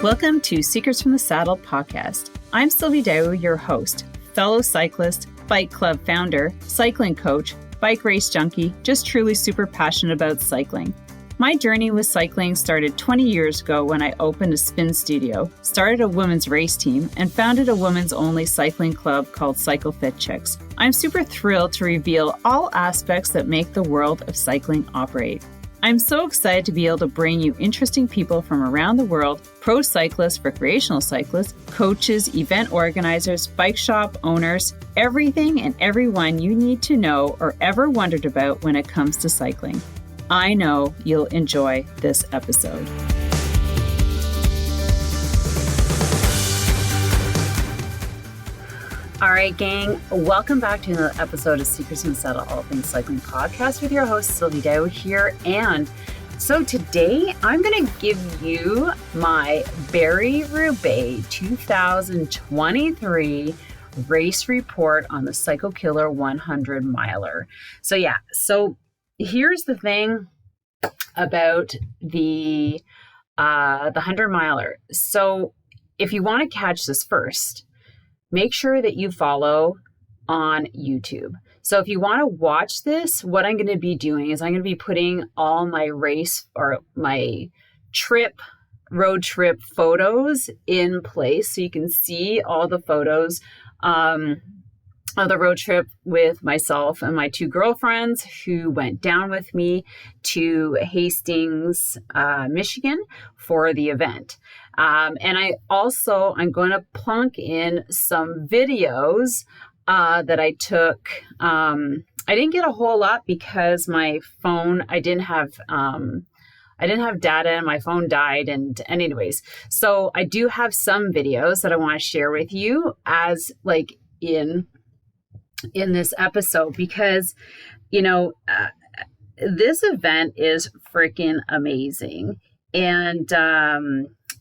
Welcome to Secrets from the Saddle podcast. I'm Sylvie, your host, fellow cyclist, bike club founder, cycling coach, bike race junkie, just truly super passionate about cycling. My journey with cycling started 20 years ago when I opened a spin studio, started a women's race team, and founded a women's only cycling club called Cycle Fit Chicks. I'm super thrilled to reveal all aspects that make the world of cycling operate. I'm so excited to be able to bring you interesting people from around the world, pro cyclists, recreational cyclists, coaches, event organizers, bike shop owners, everything and everyone you need to know or ever wondered about when it comes to cycling. I know you'll enjoy this episode. All right, gang, welcome back to another episode of Secrets from the Saddle, All Things Cycling Podcast with your host, Sylvie here. And so today I'm going to give you my Barry-Roubaix 2023 race report on the Psycho Killer 100 miler. So here's the thing about the 100 miler. So if you want to catch this first, make sure that you follow on YouTube. So if you want to watch this, what I'm going to be doing is I'm going to be putting all my race or my road trip photos in place so you can see all the photos of the road trip with myself and my two girlfriends who went down with me to Hastings, Michigan for the event. And I'm going to plunk in some videos that I took. I didn't get a whole lot because my phone, I didn't have data and my phone died. And anyways, so I do have some videos that I want to share with you as like in this episode because, this event is freaking amazing. And,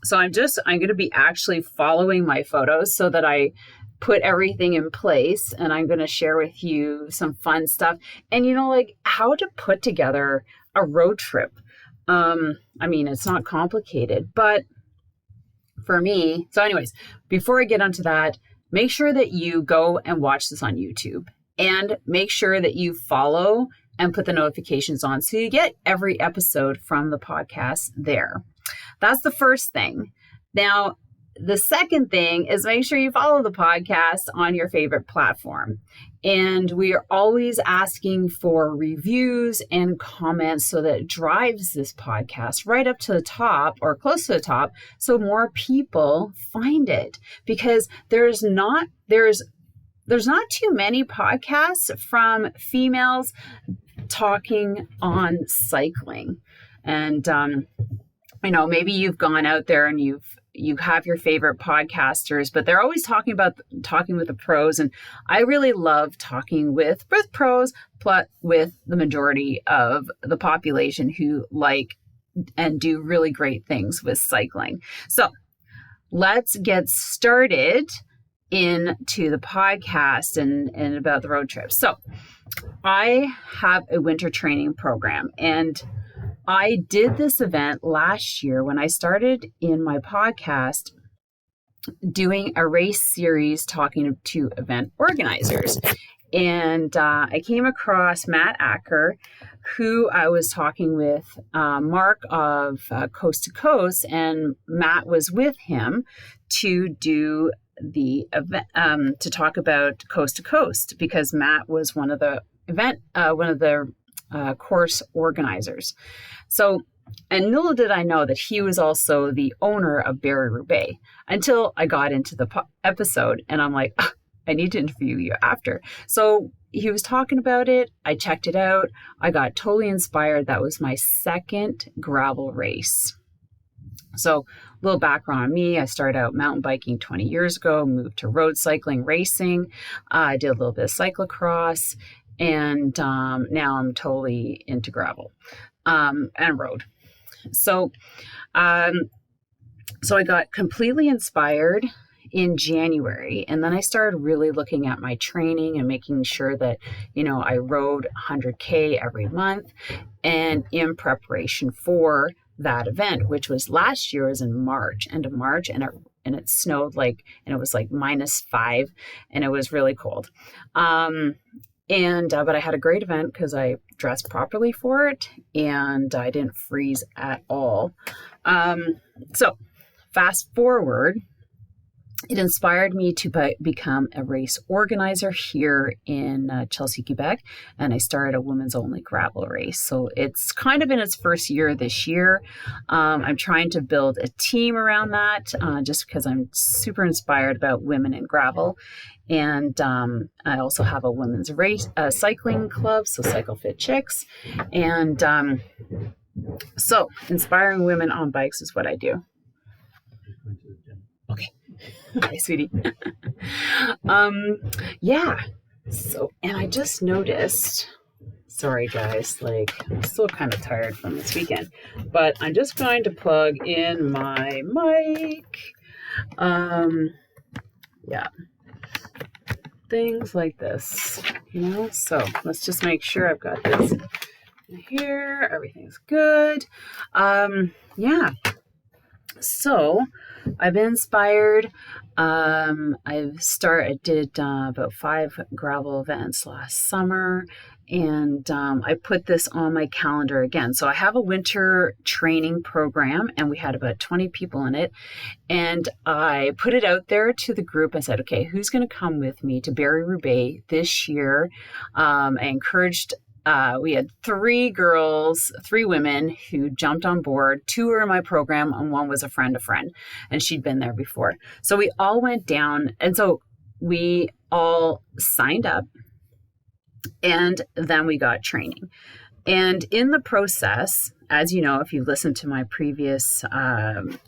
so I'm going to be actually following my photos so that I put everything in place, and I'm going to share with you some fun stuff and, like how to put together a road trip. It's not complicated, but for me, so anyways, before I get onto that, make sure that you go and watch this on YouTube and make sure that you follow and put the notifications on so you get every episode from the podcast there. That's the first thing. Now, the second thing is make sure you follow the podcast on your favorite platform. And we are always asking for reviews and comments so that it drives this podcast right up to the top or close to the top so more people find it. Because there's not too many podcasts from females talking on cycling. And maybe you've gone out there and you have your favorite podcasters, but they're always talking with the pros. And I really love talking with pros, but with the majority of the population who like and do really great things with cycling. So let's get started into the podcast and about the road trip. So I have a winter training program, and I did this event last year when I started in my podcast doing a race series talking to event organizers. And I came across Matt Acker, who I was talking with Mark of Coast to Coast, and Matt was with him to do the event, to talk about Coast to Coast, because Matt was one of the course organizers. So, and little did I know that he was also the owner of Barry-Roubaix until I got into the episode and I'm like, I need to interview you after. So he was talking about it. I checked it out. I got totally inspired. That was my second gravel race. So a little background on me. I started out mountain biking 20 years ago, moved to road cycling racing. I did a little bit of cyclocross. And now I'm totally into gravel and road. So I got completely inspired in January, and then I started really looking at my training and making sure that, I rode 100K every month and in preparation for that event, which was last year, was in March, end of March, and it snowed and it was like -5, and it was really cold. But I had a great event because I dressed properly for it, and I didn't freeze at all. So fast forward, it inspired me to become a race organizer here in Chelsea, Quebec, and I started a women's only gravel race. So it's kind of in its first year this year. I'm trying to build a team around that just because I'm super inspired about women in gravel. And I also have a women's race cycling club, so Cycle Fit Chicks. And so inspiring women on bikes is what I do. Okay. Hi, sweetie. Yeah. So, and I just noticed, sorry guys, I'm still kind of tired from this weekend, but I'm just going to plug in my mic. Yeah. Things like this, so let's just make sure I've got this here. Everything's good. Yeah. So I've been inspired. I did about 5 gravel events last summer, and I put this on my calendar again. So I have a winter training program, and we had about 20 people in it. And I put it out there to the group. I said, okay, who's going to come with me to Barry-Roubaix this year? I encouraged we had 3 women who jumped on board. 2 were in my program, and 1 was a friend, and she'd been there before. So we all went down, and so we all signed up, and then we got training. And in the process, as you know, if you've listened to my previous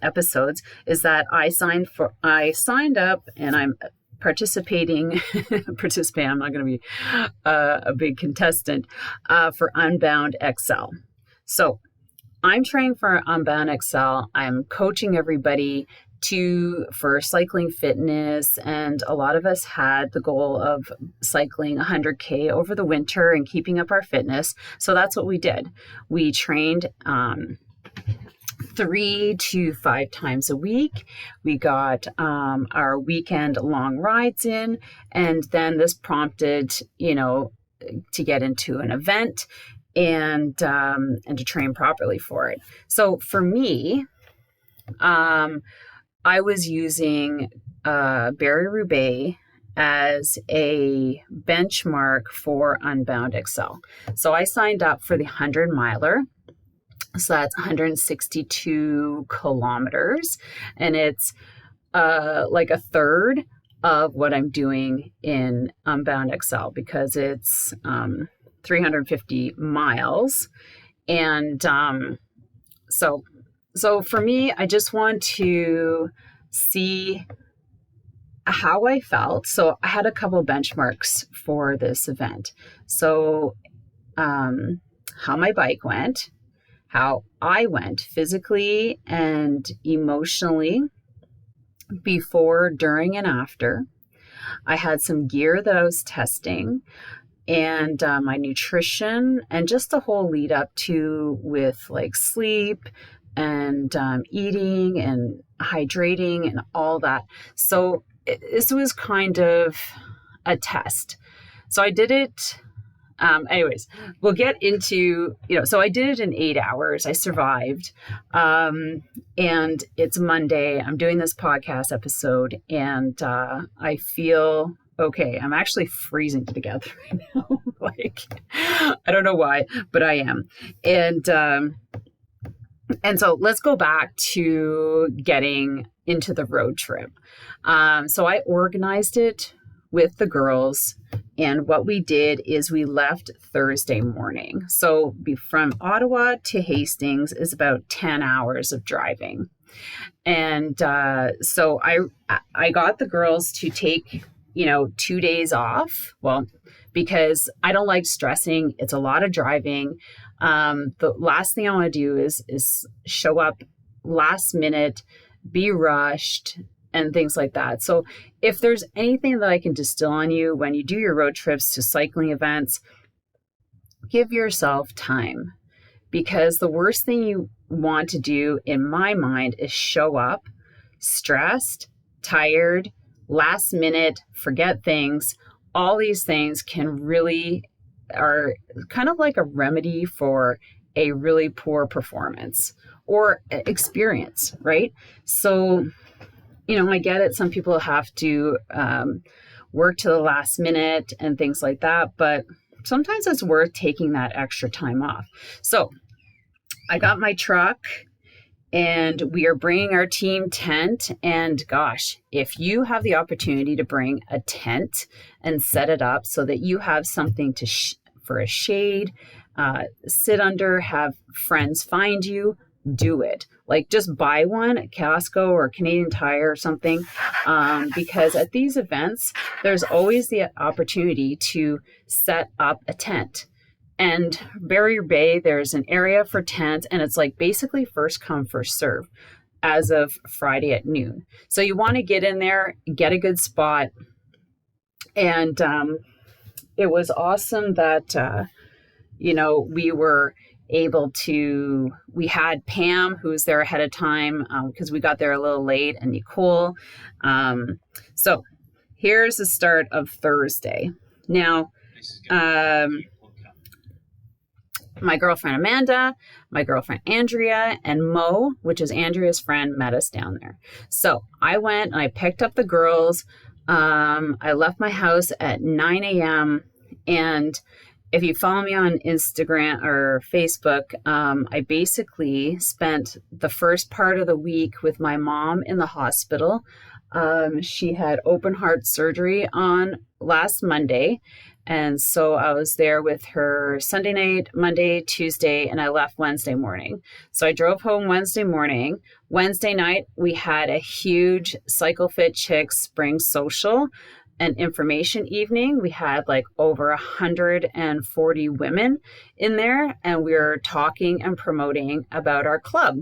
episodes, is that I signed up, and I'm participating. I'm not going to be a big contestant for Unbound XL. So I'm training for Unbound XL. I'm coaching everybody for cycling fitness, and a lot of us had the goal of cycling 100K over the winter and keeping up our fitness. So that's what we did. We trained 3 to 5 times a week. We got our weekend long rides in, and then this prompted, to get into an event and to train properly for it. So for me, I was using Barry-Roubaix as a benchmark for Unbound XL. So I signed up for the 100 miler. So that's 162 kilometers, and it's like a third of what I'm doing in Unbound XL, because it's 350 miles. And so for me, I just want to see how I felt. So I had a couple benchmarks for this event. So how my bike went, how I went physically and emotionally before, during, and after. I had some gear that I was testing, and my nutrition, and just the whole lead up to with sleep and eating and hydrating and all that. So this was kind of a test. So I did it. Anyways, we'll get into, so I did it in 8 hours. I survived. And it's Monday. I'm doing this podcast episode, and I feel okay. I'm actually freezing together right now. I don't know why, but I am. And so let's go back to getting into the road trip. So I organized it with the girls, and what we did is we left Thursday morning. So from Ottawa to Hastings is about 10 hours of driving. And so I got the girls to take 2 days off. Well, because I don't like stressing. It's a lot of driving. The last thing I want to do is show up last minute, be rushed, and things like that. So if there's anything that I can distill on you when you do your road trips to cycling events, give yourself time, because the worst thing want to do in my mind is show up stressed, tired, last minute, forget things. All these things are kind of like a remedy for a really poor performance or experience, right? So, I get it. Some people have to work to the last minute and things like that, but sometimes it's worth taking that extra time off. So I got my truck and we are bringing our team tent. And gosh, if you have the opportunity to bring a tent and set it up so that you have something for a shade, sit under, have friends find you, do it. Like just buy one at Costco or Canadian Tire or something, because at these events, there's always the opportunity to set up a tent. And Barry-Roubaix, there's an area for tents, and it's like basically first come, first serve as of Friday at noon. So you want to get in there, get a good spot. And it was awesome that, we were able to, we had Pam, who was there ahead of time because we got there a little late, and Nicole. So here's the start of Thursday. Now, my girlfriend Amanda, my girlfriend Andrea, and Mo, which is Andrea's friend, met us down there. So I went and I picked up the girls. I left my house at 9 a.m. And if you follow me on Instagram or Facebook, I basically spent the first part of the week with my mom in the hospital. She had open heart surgery on last Monday. And so I was there with her Sunday night, Monday, Tuesday, and I left Wednesday morning. So I drove home Wednesday morning. Wednesday night, we had a huge Cycle Fit Chicks spring social and information evening. We had like over 140 women in there, and we were talking and promoting about our club.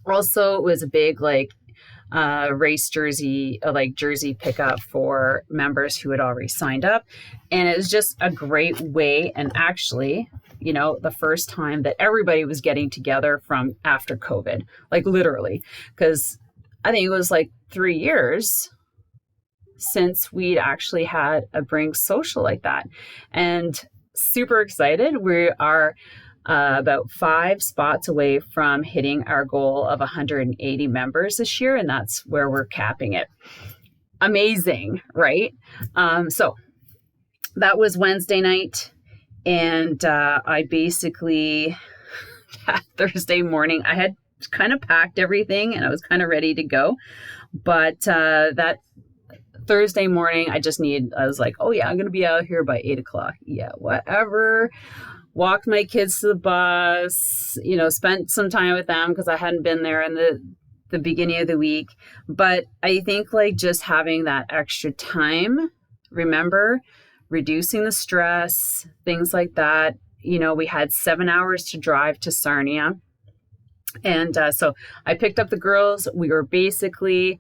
Also, it was a big race jersey, jersey pickup for members who had already signed up. And it was just a great way. And actually, the first time that everybody was getting together from after COVID, like literally, because I think it was like 3 years since we'd actually had a bring social like that. And super excited. We are about 5 spots away from hitting our goal of 180 members this year, and that's where we're capping it. Amazing, right? So that was Wednesday night, and I basically, that Thursday morning, I had kind of packed everything, and I was kind of ready to go, but that Thursday morning, I was like, oh yeah, I'm going to be out here by 8 o'clock. Yeah, whatever. Walked my kids to the bus, spent some time with them because I hadn't been there in the beginning of the week. But I think just having that extra time, remember, reducing the stress, things like that. We had 7 hours to drive to Sarnia. And so I picked up the girls. We were basically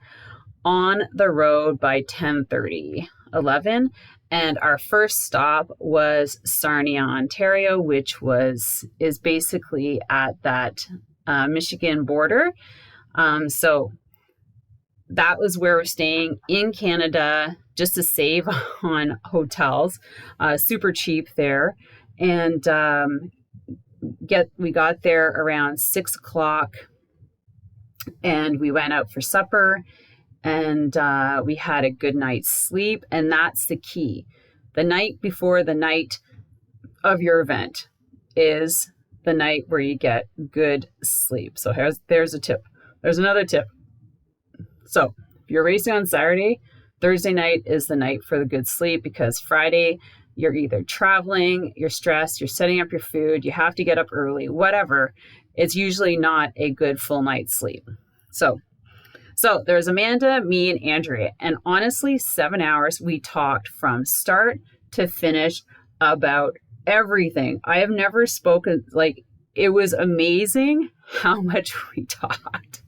on the road by 10:30, 11. And our first stop was Sarnia, Ontario, which is basically at that Michigan border. So that was where we're staying in Canada, just to save on hotels, super cheap there. And we got there around 6 o'clock, and we went out for supper. And we had a good night's sleep. And that's the key. The night before the night of your event is the night where you get good sleep. So there's a tip. There's another tip. So if you're racing on Saturday, Thursday night is the night for the good sleep, because Friday you're either traveling, you're stressed, you're setting up your food, you have to get up early, whatever. It's usually not a good full night's sleep. So there's Amanda, me, and Andrea. And honestly, 7 hours, we talked from start to finish about everything. I have never spoken, it was amazing how much we talked.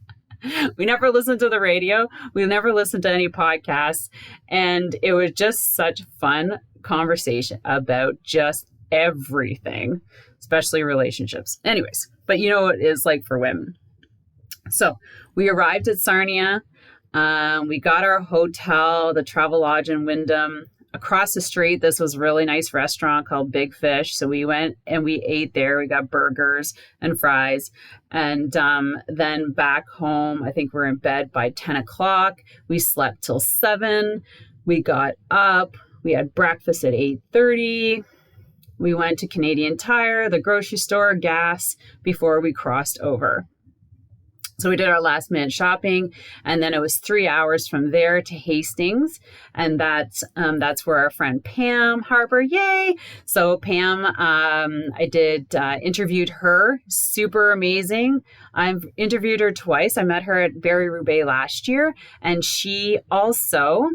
We never listened to the radio. We never listened to any podcasts. And it was just such fun conversation about just everything. especially relationships. Anyways, but you know what it is like for women. So we arrived at Sarnia. We got our hotel, the Travelodge in Wyndham. Across the street, this was a really nice restaurant called Big Fish. So we went and we ate there. We got burgers and fries. And then back home, I think we're in bed by 10 o'clock. We slept till 7. We got up. We had breakfast at 8:30. We went to Canadian Tire, the grocery store, gas before we crossed over. So we did our last minute shopping, and then it was 3 hours from there to Hastings, and that's where our friend Pam Harper, yay! So Pam, I interviewed her, super amazing. I've interviewed her twice. I met her at Barry-Roubaix last year, and she also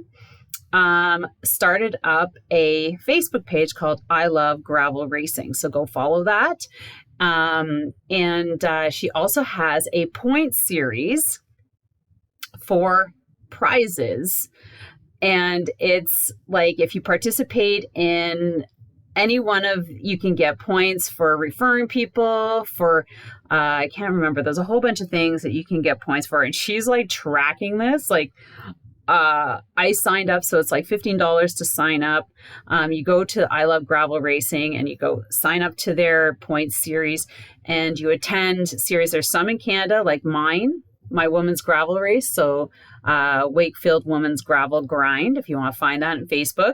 started up a Facebook page called I Love Gravel Racing. So go follow that. And she also has a point series for prizes. And it's like, if you participate in any one of, you can get points for referring people, for, I can't remember, there's a whole bunch of things that you can get points for. And she's like tracking this, like, I signed up, so it's like $15 to sign up. You go to I Love Gravel Racing and you go sign up to their points series, and you attend series. There's some in Canada, like my women's gravel race. So Wakefield Women's Gravel Grind, if you want to find that on Facebook.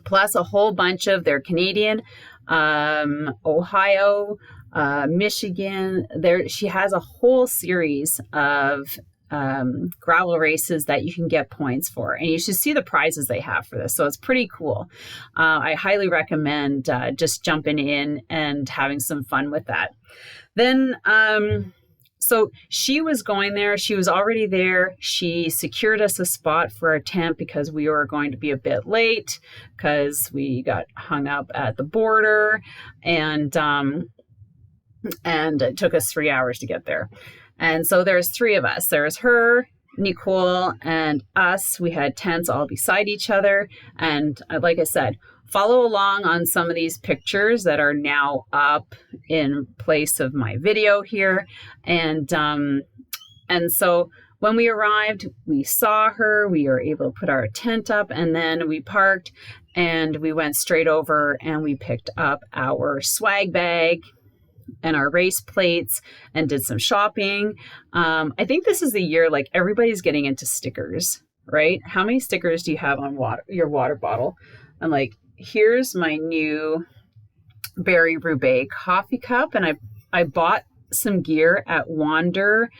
Plus a whole bunch of their Canadian, Ohio, Michigan. There, she has a whole series of gravel races that you can get points for, and you should see the prizes they have for this. So it's pretty cool. I highly recommend just jumping in and having some fun with that. Then so she was going there. She was already there. She secured us a spot for our tent because we were going to be a bit late because we got hung up at the border, and it took us 3 hours to get there. And so there's 3 of us. There's her, Nicole, and us. We had tents all beside each other. And like I said, follow along on some of these pictures that are now up in place of my video here. And so when we arrived, we saw her. We were able to put our tent up, and then we parked and we went straight over and we picked up our swag bag and our race plates and did some shopping. I think this is the year, like, everybody's getting into stickers, right? How many stickers do you have on your water bottle? I'm like, here's my new Barry-Roubaix coffee cup. And I bought some gear at Wander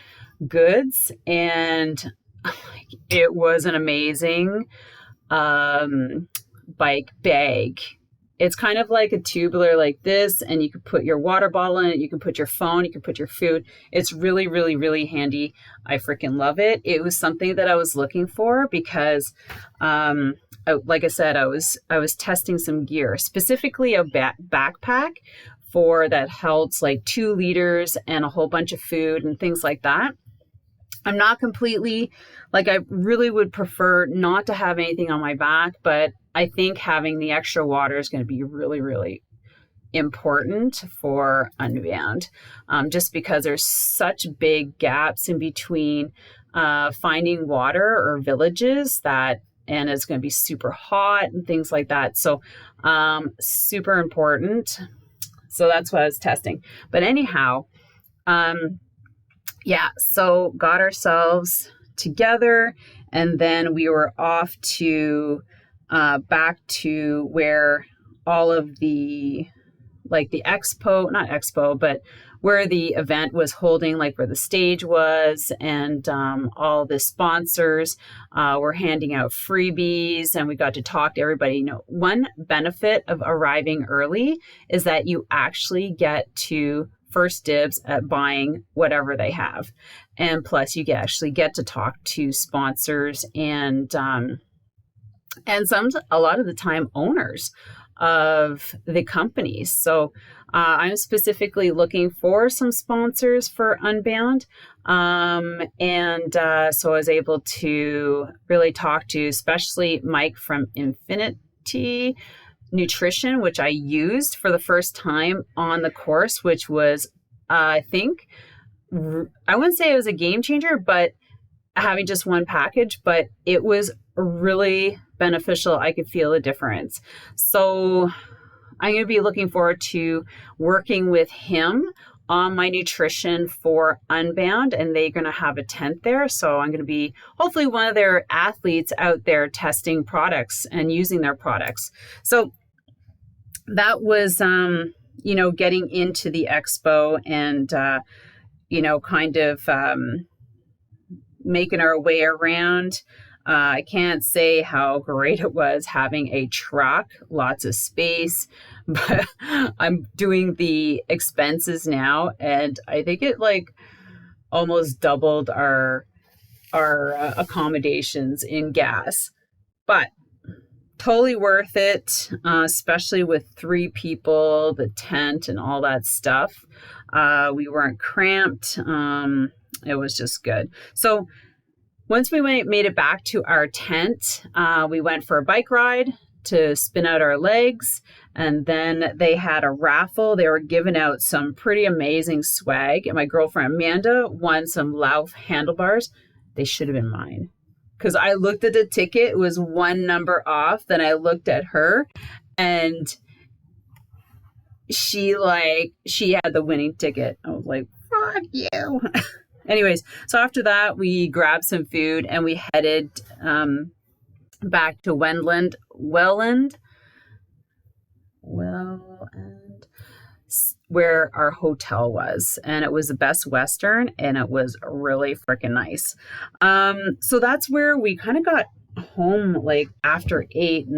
Goods, and it was an amazing bike bag. It's kind of like a tubular like this, and you can put your water bottle in it. You can put your phone, you can put your food. It's really, really, really handy. I freaking love it. It was something that I was looking for because, like I said, I was testing some gear, specifically a backpack for that held like 2 liters and a whole bunch of food and things like that. I'm not completely, like, I really would prefer not to have anything on my back, but I think having the extra water is going to be really, really important for Unbound, just because there's such big gaps in between finding water or villages and it's going to be super hot and things like that. So super important. So that's what I was testing. But anyhow, so got ourselves together, and then we were off to back to where all of the, like, the not expo, but where the event was holding, like where the stage was, and all the sponsors were handing out freebies, and we got to talk to everybody. You know, one benefit of arriving early is that you actually get to first dibs at buying whatever they have. And plus you actually get to talk to sponsors and a lot of the time owners of the companies. So I'm specifically looking for some sponsors for Unbound. So I was able to really talk to, especially Mike from Infinity nutrition, which I used for the first time on the course, which was, I think, I wouldn't say it was a game changer, but having just one package, but it was really beneficial. I could feel a difference. So I'm going to be looking forward to working with him on my nutrition for Unbound, and they're going to have a tent there. So I'm going to be hopefully one of their athletes out there testing products and using their products. So that was, getting into the expo and, kind of making our way around. I can't say how great it was having a truck, lots of space, but I'm doing the expenses now, and I think it almost doubled our accommodations in gas, but totally worth it, especially with 3 people, the tent and all that stuff. We weren't cramped. It was just good. So once we made it back to our tent, we went for a bike ride to spin out our legs. And then they had a raffle. They were giving out some pretty amazing swag. And my girlfriend Amanda won some Lauf handlebars. They should have been mine. Because I looked at the ticket, it was 1 number off. Then I looked at her and she had the winning ticket. I was like, fuck you. Anyways, so after that, we grabbed some food and we headed back to Welland, where our hotel was. And it was the Best Western, and it was really freaking nice. So that's where we kind of got home after 8,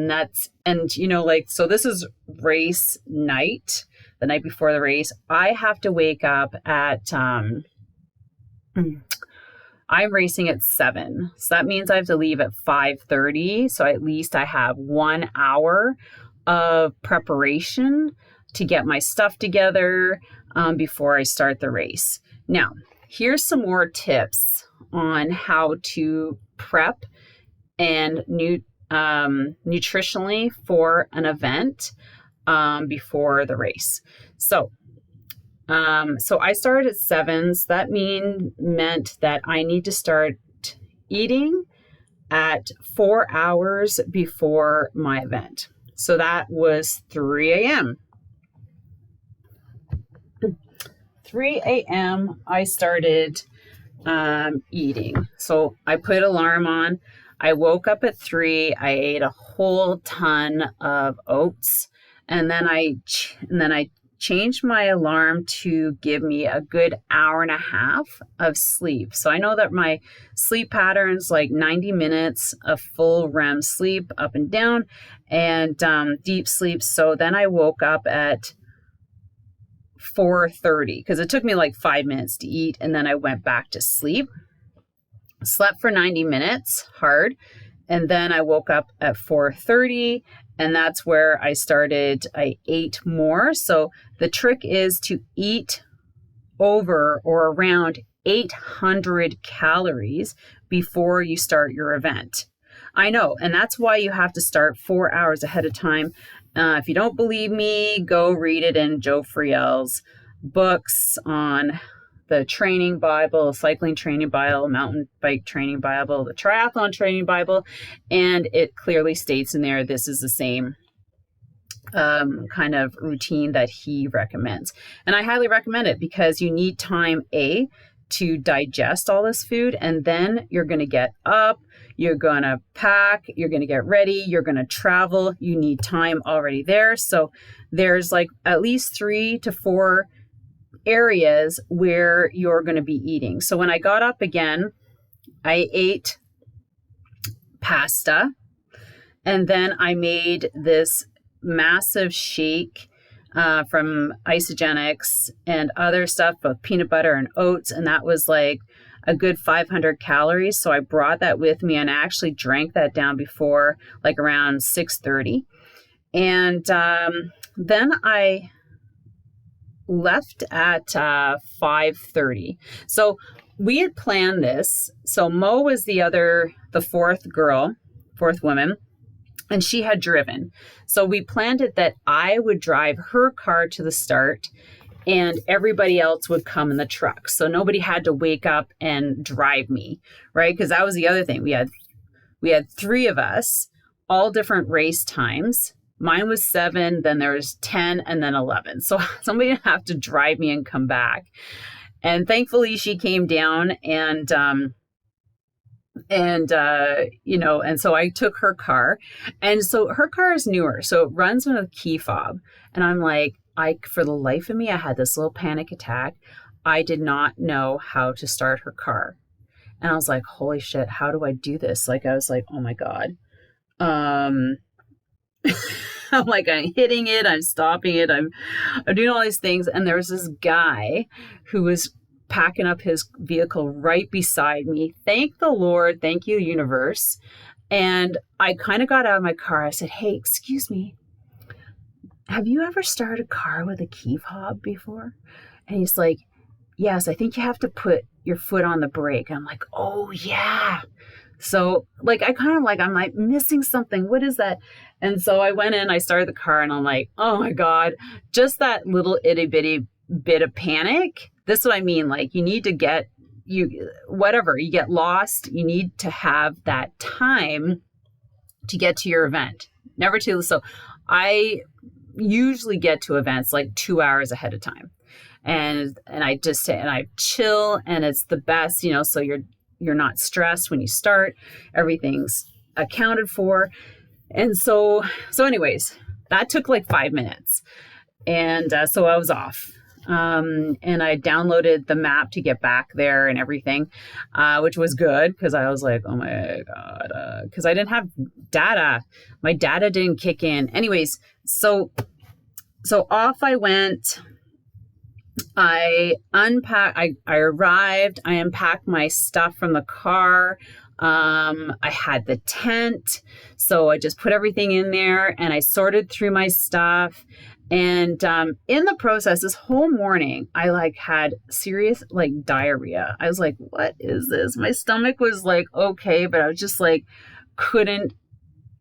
so this is race night, the night before the race. I have to wake up at I'm racing at 7. So that means I have to leave at 5:30. So at least I have 1 hour of preparation to get my stuff together before I start the race. Now, here's some more tips on how to prep and nutritionally for an event before the race. So I started at 7. So that meant that I need to start eating at 4 hours before my event. So that was 3 a.m. 3 a.m. I started eating. So I put alarm on. I woke up at 3. I ate a whole ton of oats, and then I changed my alarm to give me a good hour and a half of sleep. So I know that my sleep pattern's 90 minutes of full REM sleep up and down and deep sleep. So then I woke up at 4:30 because it took me 5 minutes to eat, and then I went back to sleep. Slept for 90 minutes hard, and then I woke up at 4:30, and that's where I ate more. So the trick is to eat over or around 800 calories before you start your event. I know, and that's why you have to start 4 hours ahead of time. If you don't believe me, go read it in Joe Friel's books on the training Bible, the cycling training Bible, mountain bike training Bible, the triathlon training Bible, and it clearly states in there this is the same kind of routine that he recommends. And I highly recommend it because you need time, to digest all this food, and then you're going to get up, you're going to pack, you're going to get ready, you're going to travel. You need time already there. So there's at least 3 to 4 areas where you're going to be eating. So when I got up again, I ate pasta, and then I made this massive shake from Isogenics and other stuff, both peanut butter and oats, and that was a good 500 calories. So I brought that with me, and I actually drank that down before around 6:30. And then I left at 5:30. So we had planned this. So Mo was the fourth woman. and she had driven. So we planned it that I would drive her car to the start and everybody else would come in the truck. So nobody had to wake up and drive me, right? Because that was the other thing. We had 3 of us, all different race times. Mine was 7, then there was 10, and then 11. So somebody didn't have to drive me and come back. And thankfully she came down and so I took her car. And so her car is newer. So it runs with a key fob. And I'm like, for the life of me, I had this little panic attack. I did not know how to start her car. And I was like, holy shit, how do I do this? Like, I was like, oh my God. I'm like, I'm hitting it. I'm stopping it. I'm doing all these things. And there was this guy who was packing up his vehicle right beside me. Thank the Lord. Thank you, universe. And I kind of got out of my car. I said, hey, excuse me. Have you ever started a car with a key fob before? And he's like, yes, I think you have to put your foot on the brake. I'm like, oh yeah. So like, I'm like missing something. What is that? And so I went in, I started the car and I'm like, oh my God, just that little itty bitty bit of panic. This is what I mean. Like you need to you get lost. You need to have that time to get to your event. Never too. So I usually get to events like 2 hours ahead of time. And I just say, and I chill and it's the best, so you're not stressed when you start, everything's accounted for. And so anyways, that took like 5 minutes. And so I was off. And I downloaded the map to get back there and everything, which was good because I was like, oh my God, because I didn't have data. My data didn't kick in. Anyways, so off I went. I arrived, I unpacked my stuff from the car. I had the tent. So I just put everything in there and I sorted through my stuff. And in the process, this whole morning, I had serious diarrhea. I was like, what is this? My stomach was okay, but I was just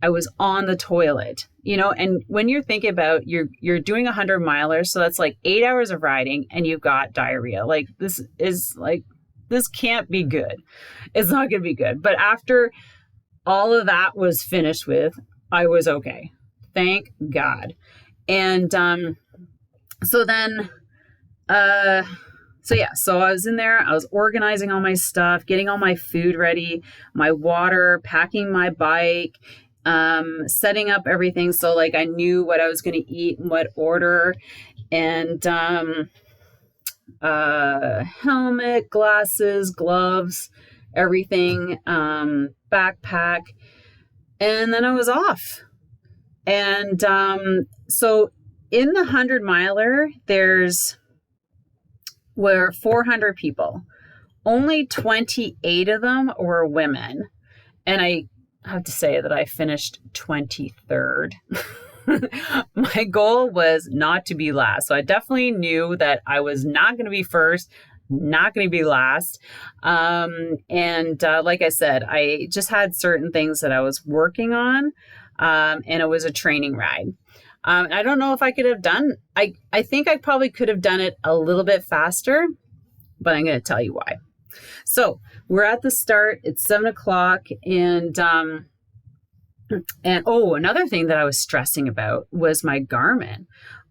I was on the toilet, and when you're thinking about you're doing 100 milers, so that's 8 hours of riding and you've got diarrhea. This can't be good. It's not going to be good. But after all of that was finished with, I was okay. Thank God. And so I was in there, I was organizing all my stuff, getting all my food ready, my water, packing my bike, setting up everything. So I knew what I was going to eat in what order, and helmet, glasses, gloves, everything, backpack. And then I was off. And so in the 100 miler, were 400 people. Only 28 of them were women. And I have to say that I finished 23rd. My goal was not to be last. So I definitely knew that I was not going to be first, not going to be last. Like I said, I just had certain things that I was working on. And it was a training ride. I don't know if I could have done, I think I probably could have done it a little bit faster, but I'm going to tell you why. So we're at the start, it's 7:00 and another thing that I was stressing about was my Garmin.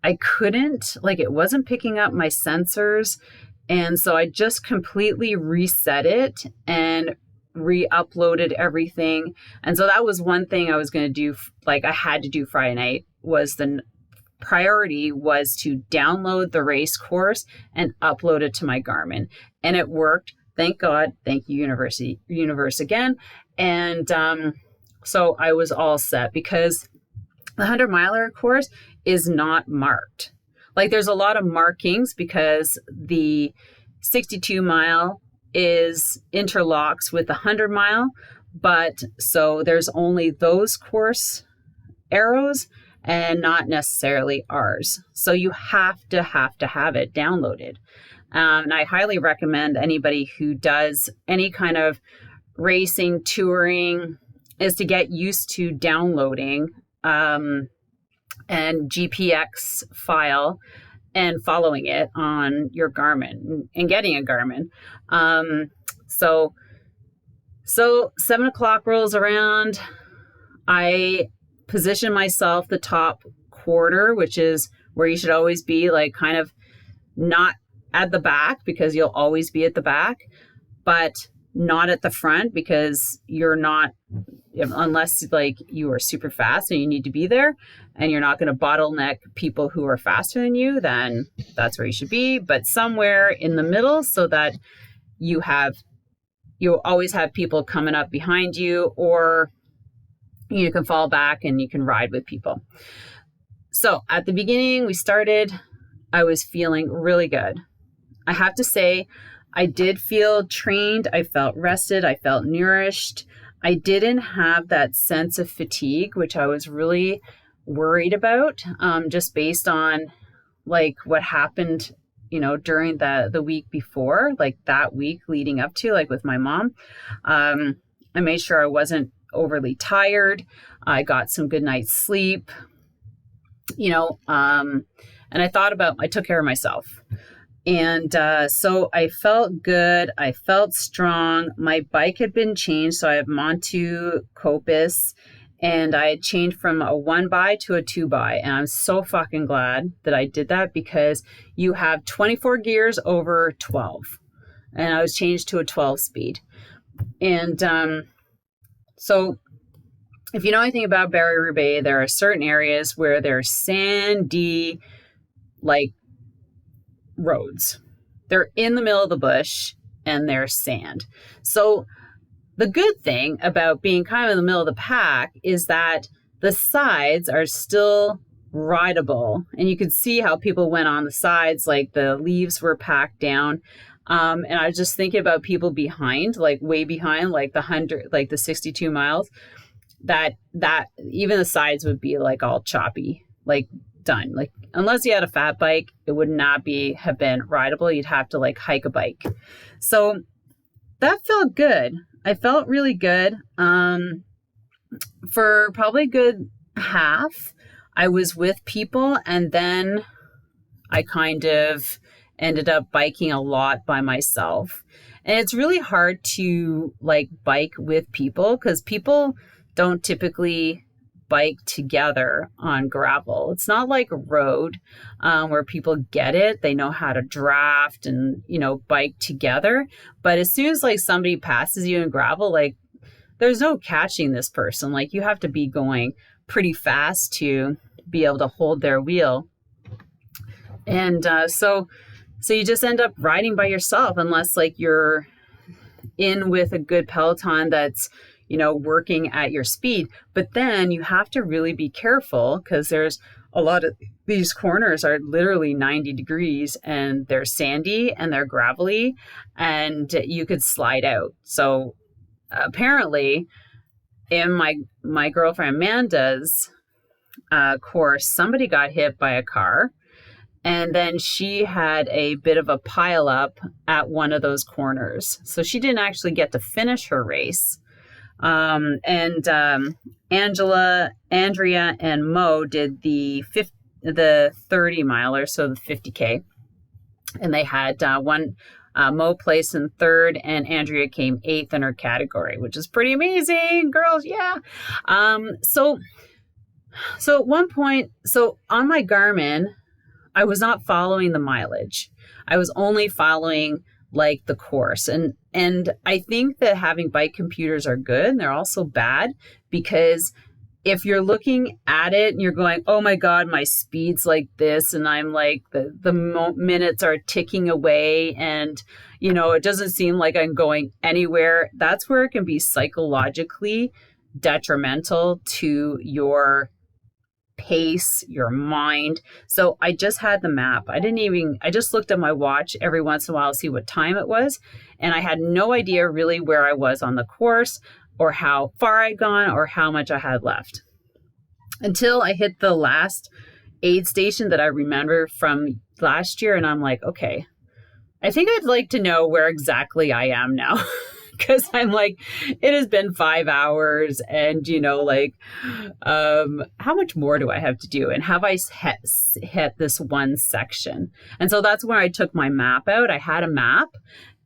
I couldn't, it wasn't picking up my sensors. And so I just completely reset it and re-uploaded everything. And so that was one thing I was going to do, I had to do Friday night, was the priority was to download the race course and upload it to my Garmin. And it worked. Thank God. Thank you, universe again. And so I was all set because the 100 miler course is not marked. There's a lot of markings because the 62 mile is interlocks with the 100 mile, but so there's only those course arrows and not necessarily ours. So you have to have it downloaded. And I highly recommend anybody who does any kind of racing, touring, is to get used to downloading an GPX file and following it on your Garmin and getting a Garmin. So 7 o'clock rolls around. I position myself the top quarter, which is where you should always be, like kind of not at the back because you'll always be at the back, but not at the front because you're not, unless like you are super fast and you need to be there and you're not going to bottleneck people who are faster than you, then that's where you should be. But somewhere in the middle so that you'll always have people coming up behind you, or you can fall back and you can ride with people. So at the beginning I was feeling really good. I have to say, I did feel trained. I felt rested. I felt nourished. I didn't have that sense of fatigue, which I was really worried about, just based on like what happened, during the week before, like that week leading up to, like with my mom. I made sure I wasn't overly tired. I got some good night's sleep, and I took care of myself. And so I felt good. I felt strong. My bike had been changed. So I have Montu Copus, and I had changed from a 1x to a 2x. And I'm so fucking glad that I did that because you have 24 gears over 12. And I was changed to a 12 speed. And so if you know anything about Barry-Roubaix, there are certain areas where there's sandy, like, roads. They're in the middle of the bush and there's sand. So the good thing about being kind of in the middle of the pack is that the sides are still rideable, and you could see how people went on the sides, like the leaves were packed down. And I was just thinking about people behind, like way behind, like the 62 miles, that even the sides would be like all choppy, like done. Like unless you had a fat bike, it would not have been rideable. You'd have to like hike a bike. So that felt good. I felt really good. For probably a good half, I was with people, and then I kind of ended up biking a lot by myself. And it's really hard to like bike with people because people don't typically bike together on gravel. It's not like a road where people get it. They know how to draft and, bike together. But as soon as like somebody passes you in gravel, like there's no catching this person. Like you have to be going pretty fast to be able to hold their wheel. And so you just end up riding by yourself unless like you're in with a good peloton that's working at your speed. But then you have to really be careful because there's a lot of these corners are literally 90 degrees and they're sandy and they're gravelly and you could slide out. So apparently in my girlfriend Amanda's course, somebody got hit by a car, and then she had a bit of a pile up at one of those corners. So she didn't actually get to finish her race. Angela, Andrea, and Mo did the 30 miler, so the 50K. And they had Mo placed in third, and Andrea came 8th in her category, which is pretty amazing, girls. Yeah. So at one point, on my Garmin, I was not following the mileage. I was only following like the course. And I think that having bike computers are good, and they're also bad because if you're looking at it and you're going, oh my God, my speed's like this, and I'm like, the minutes are ticking away, and, it doesn't seem like I'm going anywhere. That's where it can be psychologically detrimental to your pace, your mind. So I just had the map. I just looked at my watch every once in a while to see what time it was. And I had no idea really where I was on the course or how far I'd gone or how much I had left until I hit the last aid station that I remember from last year. And I'm like, okay, I think I'd like to know where exactly I am now because I'm like, it has been 5 hours and, how much more do I have to do? And have I hit this one section? And so that's where I took my map out. I had a map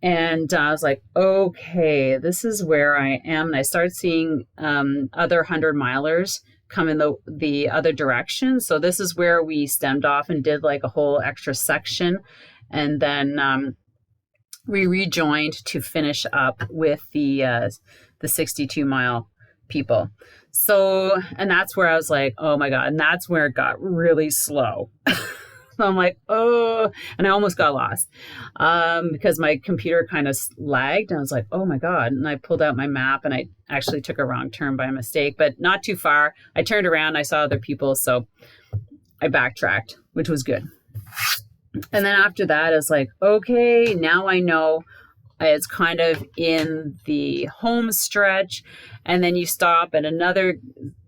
and I was like, okay, this is where I am. And I started seeing other 100-milers come in the other direction. So this is where we stemmed off and did like a whole extra section. And then we rejoined to finish up with the 62-mile people. So, and that's where I was like, oh my God. And that's where it got really slow. So I'm like, oh, and I almost got lost because my computer kind of lagged. And I was like, oh my God. And I pulled out my map and I actually took a wrong turn by mistake, but not too far. I turned around, I saw other people. So I backtracked, which was good. And then after that, it's like, okay, now I know it's kind of in the home stretch. And then you stop at another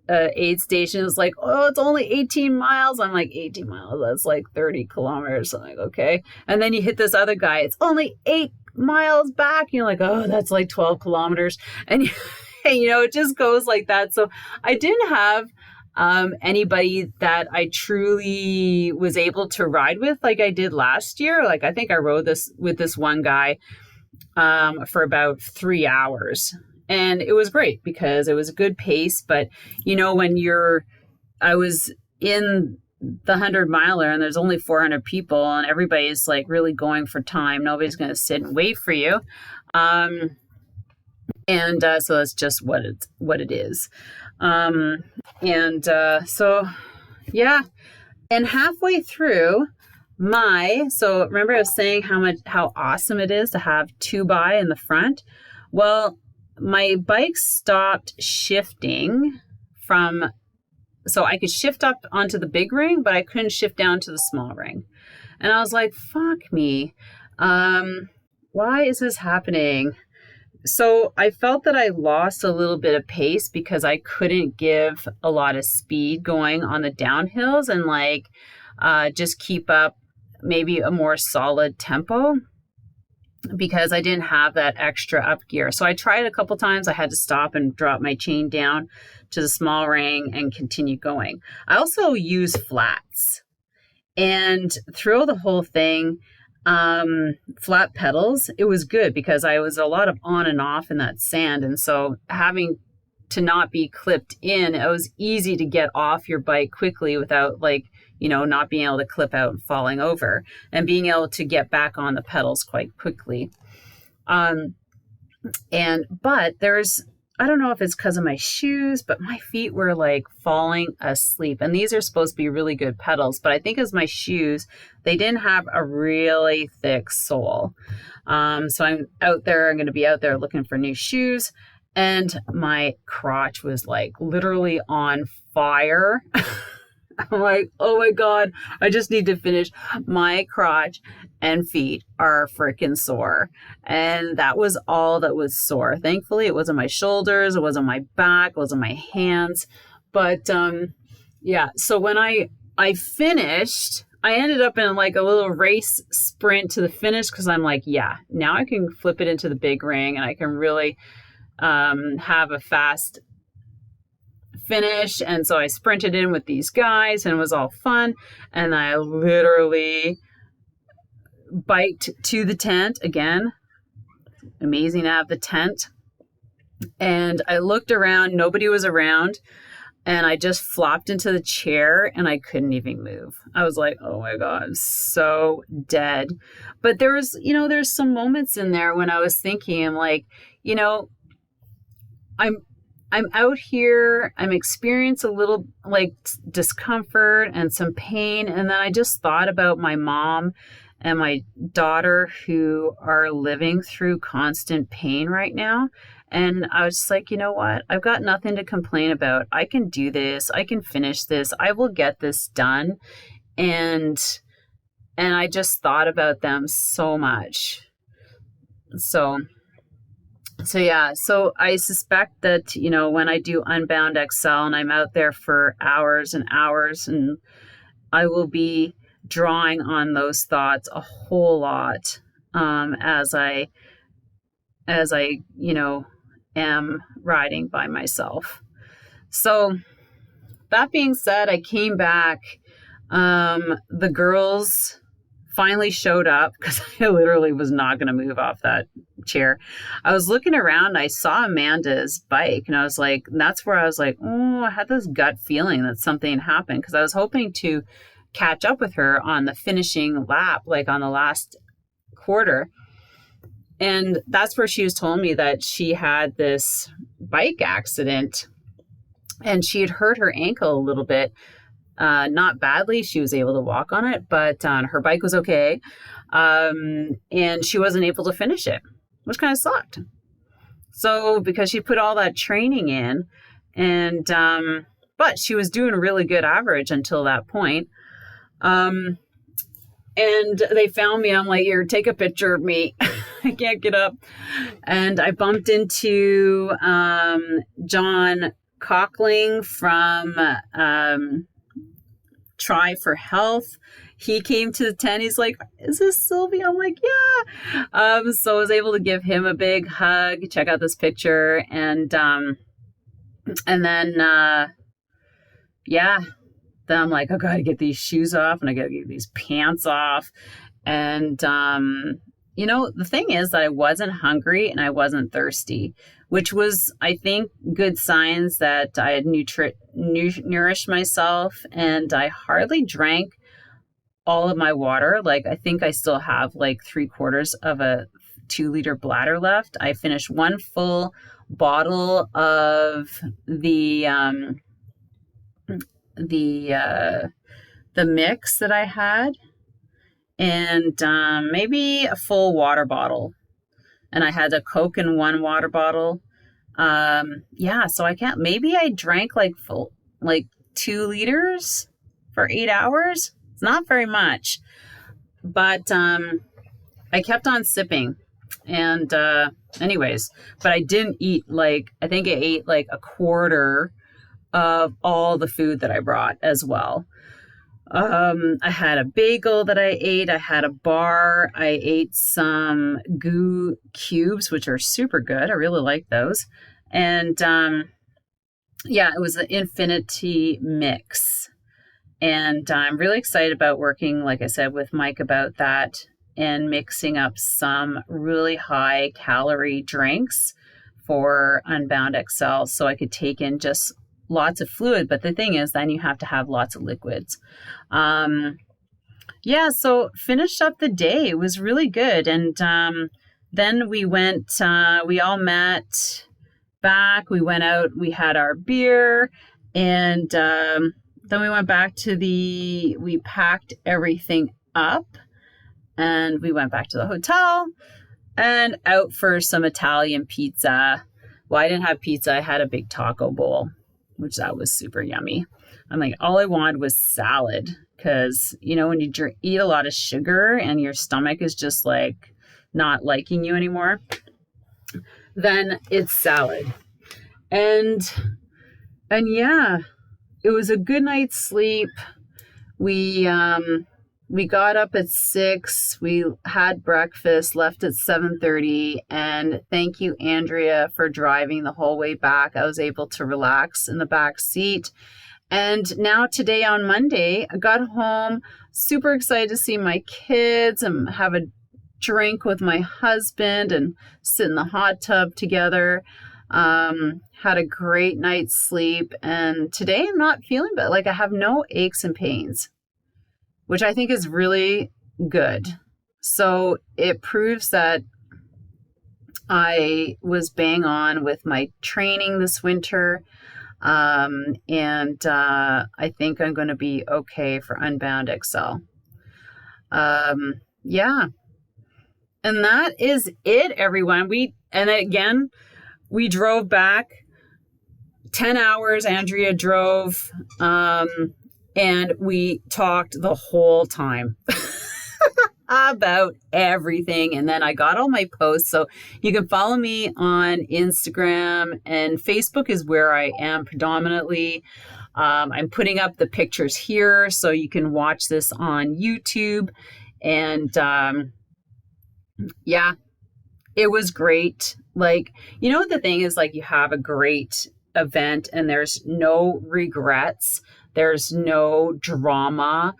aid station. It's like, oh, it's only 18 miles. I'm like, 18 miles, that's like 30 kilometers. I'm like, okay. And then you hit this other guy. It's only 8 miles back. You're like, oh, that's like 12 kilometers. And, it just goes like that. So I didn't have anybody that I truly was able to ride with like I did last year. Like I think I rode this with this one guy for about 3 hours. And it was great because it was a good pace. But, I was in the 100-miler and there's only 400 people and everybody's like really going for time. Nobody's going to sit and wait for you. So that's just what it is. So, yeah. And halfway through so remember I was saying how awesome it is to have 2x in the front. Well, my bike stopped shifting so I could shift up onto the big ring, but I couldn't shift down to the small ring. And I was like, fuck me. Why is this happening? So I felt that I lost a little bit of pace because I couldn't give a lot of speed going on the downhills and just keep up maybe a more solid tempo because I didn't have that extra up gear. So I tried a couple times. I had to stop and drop my chain down to the small ring and continue going. I also use flats. And through the whole thing, flat pedals, it was good because I was a lot of on and off in that sand. And so having to not be clipped in, it was easy to get off your bike quickly without not being able to clip out and falling over and being able to get back on the pedals quite quickly. But I don't know if it's because of my shoes, but my feet were like falling asleep. And these are supposed to be really good pedals, but I think as my shoes, they didn't have a really thick sole. So I'm going to be out there looking for new shoes. And my crotch was like literally on fire. I'm like, oh my God, I just need to finish. My crotch and feet are freaking sore. And that was all that was sore. Thankfully, it wasn't my shoulders, it wasn't my back, it wasn't my hands. But yeah, so when I finished, I ended up in like a little race sprint to the finish because I'm like, yeah, now I can flip it into the big ring and I can really have a fast finish. And so I sprinted in with these guys and it was all fun. And I literally biked to the tent again. Amazing to have the tent. And I looked around, nobody was around. And I just flopped into the chair and I couldn't even move. I was like, oh my God, I'm so dead. But there's some moments in there when I was thinking, I'm like, I'm out here, I'm experiencing a little like discomfort and some pain. And then I just thought about my mom and my daughter who are living through constant pain right now. And I was just like, you know what? I've got nothing to complain about. I can do this. I can finish this. I will get this done. And I just thought about them so much. So yeah, so I suspect that, when I do Unbound XL and I'm out there for hours and hours, and I will be drawing on those thoughts a whole lot as I as I, am riding by myself. So that being said, I came back. The girls finally showed up because I literally was not going to move off that chair. I was looking around, I saw Amanda's bike, and I was like, that's where I was like, oh, I had this gut feeling that something happened, because I was hoping to catch up with her on the finishing lap, like on the last quarter. And that's where she was telling me that she had this bike accident and she had hurt her ankle a little bit. Not badly. She was able to walk on it, but her bike was okay. And she wasn't able to finish it, which kind of sucked. So because she put all that training in, and but she was doing a really good average until that point. And they found me. I'm like, here, take a picture of me. I can't get up. And I bumped into John Cockling from Try for Health. He came to the tent. He's like, is this Sylvie? I'm like, yeah. So I was able to give him a big hug, check out this picture. And then, then I'm like, I got to get these shoes off and I got to get these pants off. And, the thing is that I wasn't hungry and I wasn't thirsty, which was, I think, good signs that I had nourished myself, and I hardly drank all of my water. Like, I think I still have like 3/4 of a 2-liter bladder left. I finished one full bottle of the mix that I had, and maybe a full water bottle. And I had a Coke in one water bottle. So I can't, maybe I drank like 2 liters for 8 hours. It's not very much, but I kept on sipping. And anyways, but I didn't eat I think I ate like a quarter of all the food that I brought as well. I had a bagel that I ate. I had a bar. I ate some goo cubes, which are super good. I really like those. And it was the Infinity Mix. And I'm really excited about working, like I said, with Mike about that and mixing up some really high calorie drinks for Unbound XL so I could take in just lots of fluid. But the thing is, then you have to have lots of liquids. So finished up the day. It was really good. And then we went, we all met back. We went out, we had our beer, and then we went back to we packed everything up and we went back to the hotel and out for some Italian pizza. Well, I didn't have pizza. I had a big taco bowl, which that was super yummy. I'm like, all I wanted was salad, because, when you eat a lot of sugar and your stomach is just like not liking you anymore, then it's salad. And it was a good night's sleep. We got up at 6. We had breakfast, left at 7:30, and thank you, Andrea, for driving the whole way back. I was able to relax in the back seat. And now today on Monday, I got home, super excited to see my kids and have a drink with my husband and sit in the hot tub together. Had a great night's sleep. And today I'm not feeling bad. Like, I have no aches and pains, which I think is really good. So it proves that I was bang on with my training this winter. And I think I'm going to be okay for Unbound XL. And that is it, everyone. We drove back 10 hours. Andrea drove, and we talked the whole time about everything. And then I got all my posts. So you can follow me on Instagram, and Facebook is where I am predominantly. I'm putting up the pictures here so you can watch this on YouTube. And It was great. Like, you know what the thing is, like, you have a great event and there's no regrets, there's no drama.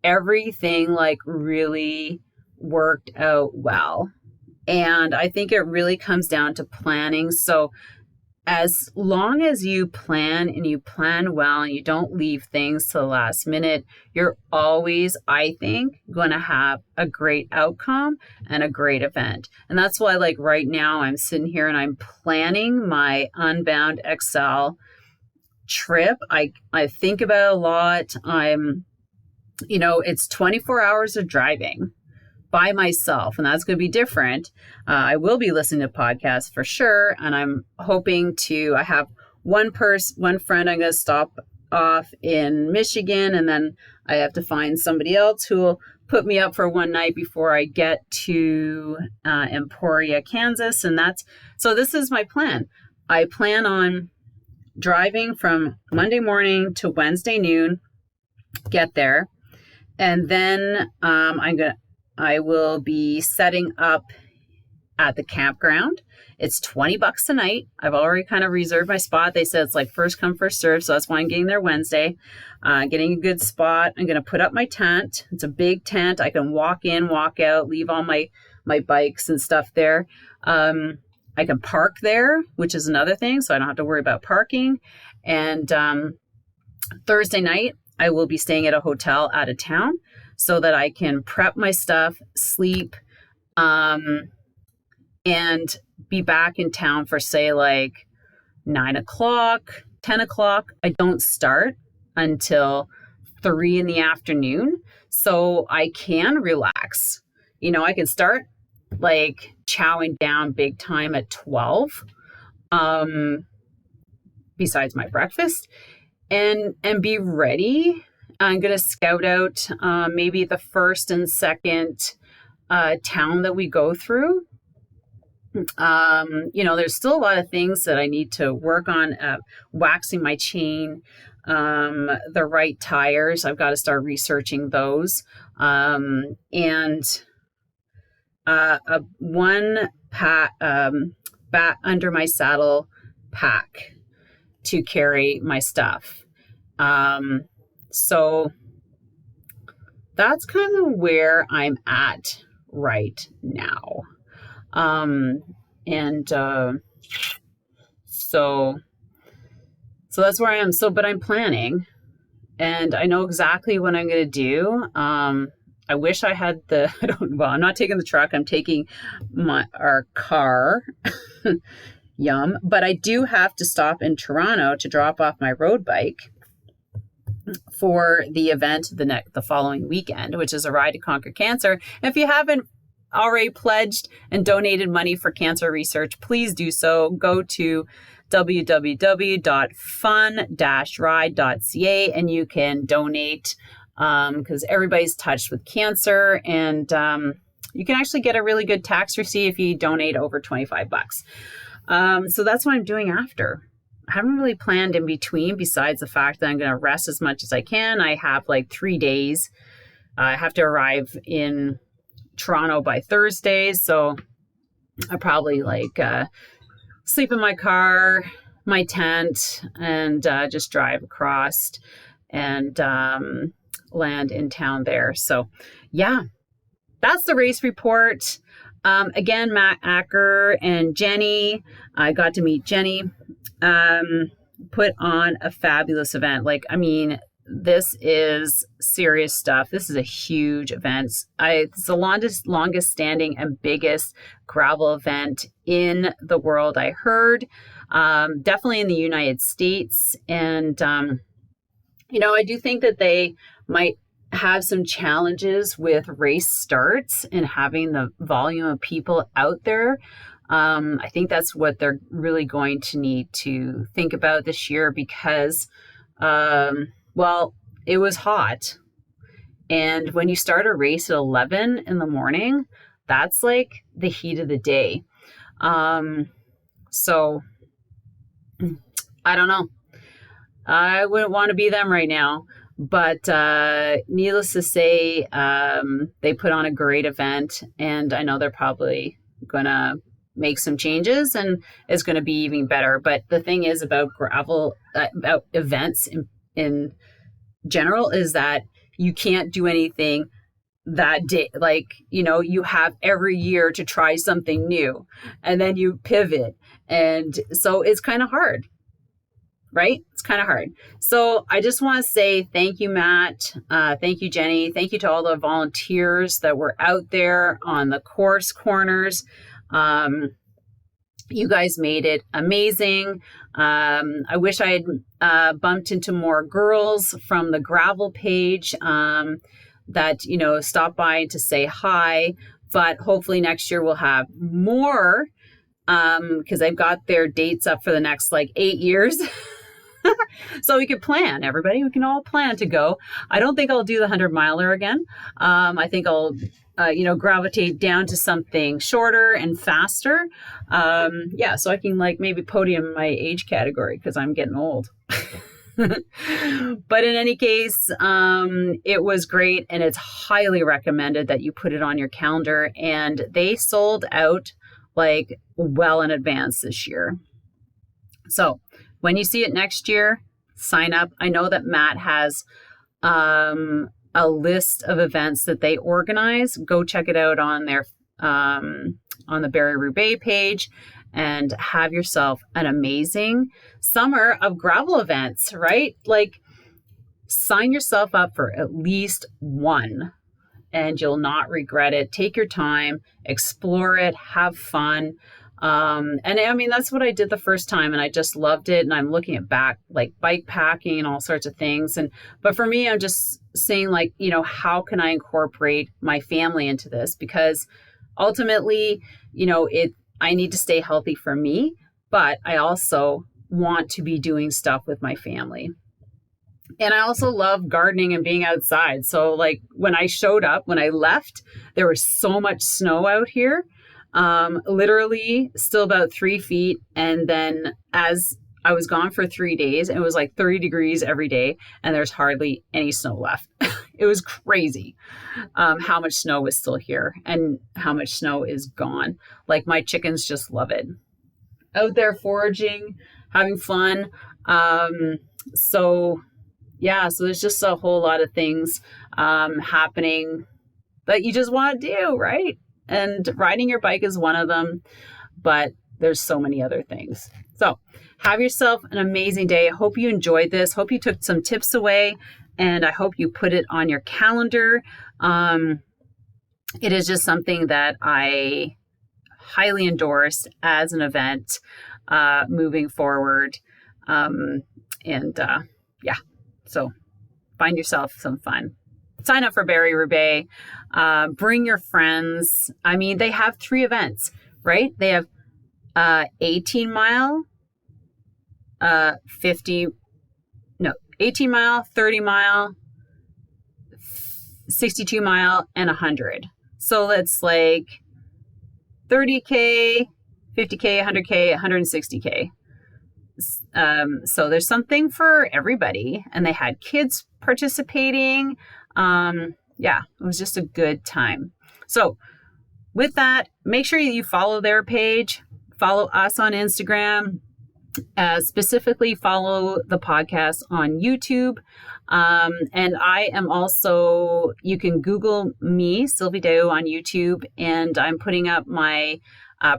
Everything like really worked out well. And I think it really comes down to planning. So as long as you plan and you plan well and you don't leave things to the last minute, you're always, I think, going to have a great outcome and a great event. And that's why, like right now, I'm sitting here and I'm planning my Unbound XL trip. I think about it a lot. It's 24 hours of driving by myself, and that's going to be different. I will be listening to podcasts for sure, and I'm hoping I have one friend I'm going to stop off in Michigan, and then I have to find somebody else who will put me up for one night before I get to Emporia, Kansas, and so this is my plan. I plan on driving from Monday morning to Wednesday noon, get there, and then I will be setting up at the campground. It's $20 a night. I've already kind of reserved my spot. They said it's like first come, first serve. So that's why I'm getting there Wednesday, getting a good spot. I'm going to put up my tent. It's a big tent. I can walk in, walk out, leave all my bikes and stuff there. I can park there, which is another thing. So I don't have to worry about parking. And Thursday night, I will be staying at a hotel out of town, so that I can prep my stuff, sleep, and be back in town for, say, like 9 o'clock, 10 o'clock. I don't start until 3 in the afternoon, so I can relax. I can start like chowing down big time at 12, besides my breakfast, and be ready. I'm going to scout out maybe the first and second town that we go through. There's still a lot of things that I need to work on, waxing my chain, the right tires. I've got to start researching those. And one bat under my saddle pack to carry my stuff. So that's kind of where I'm at right now. So that's where I am. But I'm planning, and I know exactly what I'm going to do. I wish I had I'm not taking the truck. I'm taking our car. Yum. But I do have to stop in Toronto to drop off my road bike for the event the following weekend, which is a Ride to Conquer Cancer. And if you haven't already pledged and donated money for cancer research, please do so. Go to www.fun-ride.ca and you can donate, because everybody's touched with cancer, and you can actually get a really good tax receipt if you donate over $25. So that's what I'm doing after. I haven't really planned in between, besides the fact that I'm going to rest as much as I can. I have like 3 days. I have to arrive in Toronto by Thursday, so I probably sleep in my car, my tent, and just drive across and land in town there. So yeah, that's the race report. Again, Matt Acker and Jenny, I got to meet Jenny, put on a fabulous event. This is serious stuff. This is a huge event. It's the longest standing and biggest gravel event in the world, I heard, definitely in the United States. And, I do think that they might have some challenges with race starts and having the volume of people out there. I think that's what they're really going to need to think about this year, because, it was hot. And when you start a race at 11 in the morning, that's like the heat of the day. So I don't know. I wouldn't want to be them right now. But needless to say, they put on a great event, and I know they're probably going to make some changes and it's going to be even better. But the thing is about gravel, about events in general, is that you can't do anything that day. Like, you have every year to try something new and then you pivot. And so it's kind of hard, right? It's kind of hard. So I just want to say thank you, Matt. Thank you, Jenny. Thank you to all the volunteers that were out there on the course corners. You guys made it amazing. I wish I had bumped into more girls from the gravel page that, stop by to say hi. But hopefully next year we'll have more because they've got their dates up for the next 8 years. So we could plan, everybody. We can all plan to go. I don't think I'll do the 100-miler again. I think I'll, gravitate down to something shorter and faster. So I can maybe podium my age category because I'm getting old. But in any case, it was great, and it's highly recommended that you put it on your calendar. And they sold out well in advance this year. So when you see it next year, sign up. I know that Matt has a list of events that they organize. Go check it out on their on the Barry-Roubaix page and have yourself an amazing summer of gravel events, right? Sign yourself up for at least one and you'll not regret it. Take your time, explore it, have fun. And I mean, that's what I did the first time and I just loved it. And I'm looking at back, bike packing and all sorts of things. But for me, I'm just saying how can I incorporate my family into this? Because ultimately, I need to stay healthy for me, but I also want to be doing stuff with my family. And I also love gardening and being outside. So when I left, there was so much snow out here. Literally still about 3 feet. And then as I was gone for 3 days, it was 30 degrees every day and there's hardly any snow left. It was crazy how much snow was still here and how much snow is gone. My chickens just love it. Out there foraging, having fun. So there's just a whole lot of things happening that you just want to do, right? And riding your bike is one of them, but there's so many other things. So have yourself an amazing day. I hope you enjoyed this. Hope you took some tips away, and I hope you put it on your calendar. It is just something that I highly endorse as an event moving forward. So find yourself some fun. Sign up for Barry-Roubaix. Bring your friends. I mean, they have 3 events, right? They have 18-mile, 18-mile, 30-mile, 62-mile, and 100. So it's 30K, 50K, 100K, 160K. So there's something for everybody. And they had kids participating. It was just a good time. So with that, make sure you follow their page, follow us on Instagram, specifically follow the podcast on YouTube. And I am also, you can Google me, Sylvie Deo, on YouTube, and I'm putting up my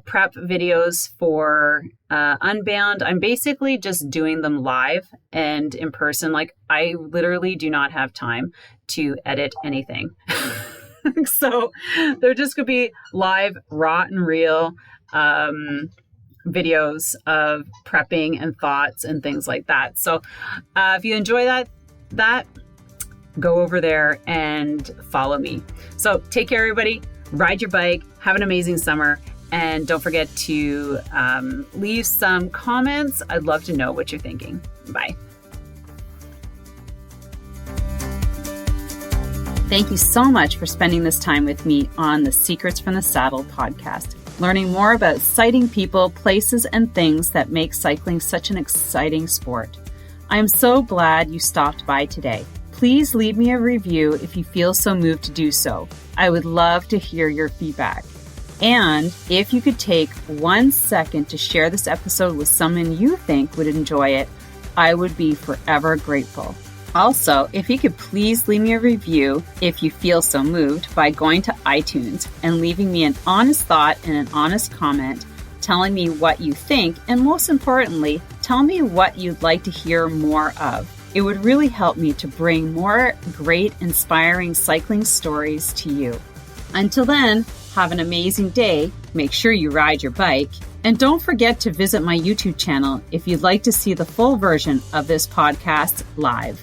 prep videos for Unbound. I'm basically just doing them live and in person. I literally do not have time to edit anything. So they're just going to be live, raw and real videos of prepping and thoughts and things like that. So if you enjoy that, go over there and follow me. So take care, everybody. Ride your bike. Have an amazing summer. And don't forget to leave some comments. I'd love to know what you're thinking. Bye. Thank you so much for spending this time with me on the Secrets from the Saddle podcast, learning more about sighting people, places, and things that make cycling such an exciting sport. I am so glad you stopped by today. Please leave me a review if you feel so moved to do so. I would love to hear your feedback. And if you could take 1 second to share this episode with someone you think would enjoy it, I would be forever grateful. Also, if you could please leave me a review if you feel so moved by going to iTunes and leaving me an honest thought and an honest comment, telling me what you think, and most importantly, tell me what you'd like to hear more of. It would really help me to bring more great, inspiring cycling stories to you. Until then, have an amazing day, make sure you ride your bike, and don't forget to visit my YouTube channel if you'd like to see the full version of this podcast live.